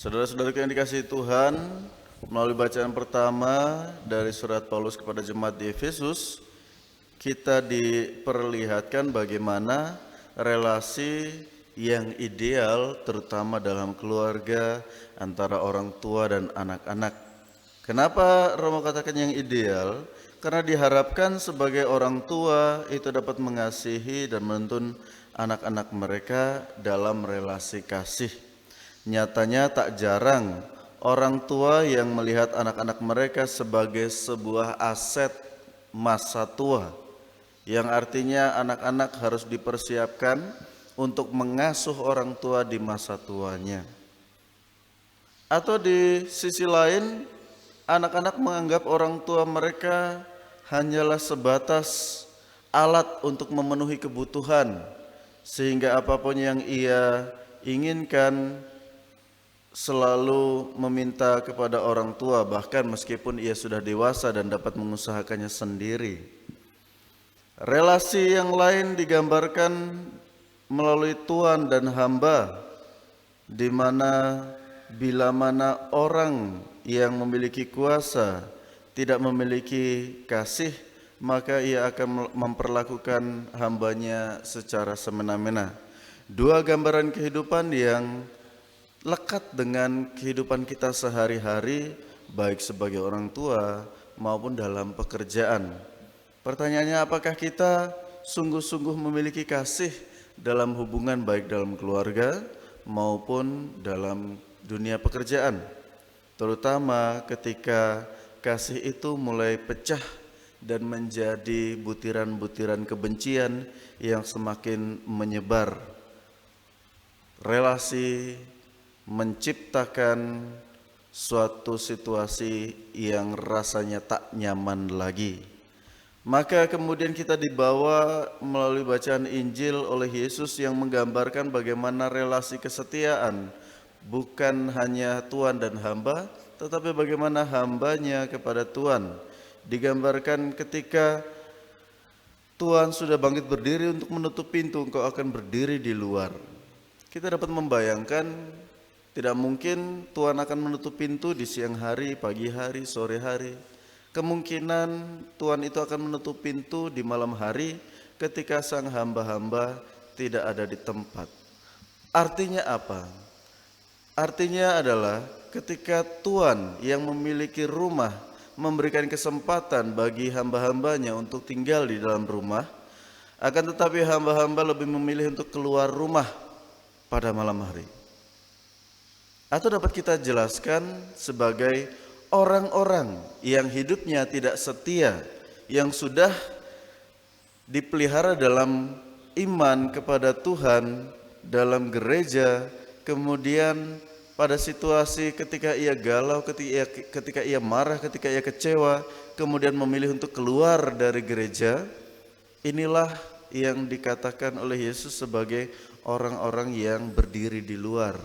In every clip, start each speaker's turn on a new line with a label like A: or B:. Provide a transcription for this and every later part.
A: Saudara-saudaraku yang dikasihi Tuhan, melalui bacaan pertama dari surat Paulus kepada jemaat di Efesus, kita diperlihatkan bagaimana relasi yang ideal terutama dalam keluarga antara orang tua dan anak-anak. Kenapa Romo katakan yang ideal? Karena diharapkan sebagai orang tua itu dapat mengasihi dan menuntun anak-anak mereka dalam relasi kasih. Nyatanya tak jarang orang tua yang melihat anak-anak mereka sebagai sebuah aset masa tua, yang artinya anak-anak harus dipersiapkan untuk mengasuh orang tua di masa tuanya. Atau di sisi lain, anak-anak menganggap orang tua mereka hanyalah sebatas alat untuk memenuhi kebutuhan, sehingga apapun yang ia inginkan selalu meminta kepada orang tua, bahkan meskipun ia sudah dewasa dan dapat mengusahakannya sendiri. Relasi yang lain digambarkan melalui tuan dan hamba, di mana bila mana orang yang memiliki kuasa tidak memiliki kasih, maka ia akan memperlakukan hambanya secara semena-mena. Dua gambaran kehidupan yang lekat dengan kehidupan kita sehari-hari, baik sebagai orang tua maupun dalam pekerjaan. Pertanyaannya, apakah kita sungguh-sungguh memiliki kasih dalam hubungan baik dalam keluarga maupun dalam dunia pekerjaan? Terutama ketika kasih itu mulai pecah dan menjadi butiran-butiran kebencian yang semakin menyebar. Relasi menciptakan suatu situasi yang rasanya tak nyaman lagi. Maka kemudian kita dibawa melalui bacaan Injil oleh Yesus yang menggambarkan bagaimana relasi kesetiaan bukan hanya tuan dan hamba, tetapi bagaimana hambanya kepada tuan. Digambarkan ketika tuan sudah bangkit berdiri untuk menutup pintu, engkau akan berdiri di luar. Kita dapat membayangkan tidak mungkin Tuhan akan menutup pintu di siang hari, pagi hari, sore hari. Kemungkinan Tuhan itu akan menutup pintu di malam hari ketika sang hamba-hamba tidak ada di tempat. Artinya apa? Artinya adalah ketika Tuhan yang memiliki rumah memberikan kesempatan bagi hamba-hambanya untuk tinggal di dalam rumah, akan tetapi hamba-hamba lebih memilih untuk keluar rumah pada malam hari. Atau dapat kita jelaskan sebagai orang-orang yang hidupnya tidak setia, yang sudah dipelihara dalam iman kepada Tuhan, dalam gereja, kemudian pada situasi ketika ia galau, ketika ia marah, ketika ia kecewa, kemudian memilih untuk keluar dari gereja. Inilah yang dikatakan oleh Yesus sebagai orang-orang yang berdiri di luar,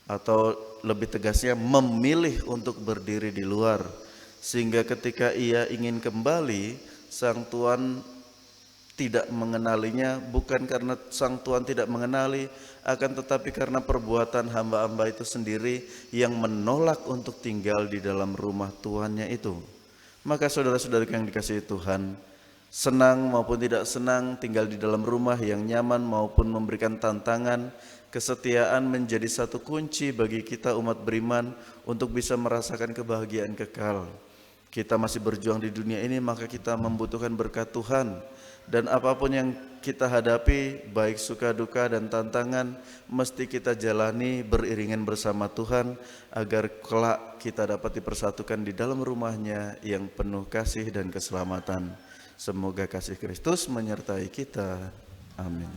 A: atau lebih tegasnya memilih untuk berdiri di luar, sehingga ketika ia ingin kembali, sang tuan tidak mengenalinya, bukan karena sang tuan tidak mengenali, akan tetapi karena perbuatan hamba-hamba itu sendiri yang menolak untuk tinggal di dalam rumah tuannya itu. Maka saudara-saudara yang dikasihi Tuhan, senang maupun tidak senang tinggal di dalam rumah yang nyaman maupun memberikan tantangan, kesetiaan menjadi satu kunci bagi kita umat beriman untuk bisa merasakan kebahagiaan kekal. Kita masih berjuang di dunia ini, maka kita membutuhkan berkat Tuhan. Dan apapun yang kita hadapi, baik suka duka dan tantangan, mesti kita jalani beriringan bersama Tuhan, agar kelak kita dapat dipersatukan di dalam rumahnya yang penuh kasih dan keselamatan. Semoga kasih Kristus menyertai kita. Amin.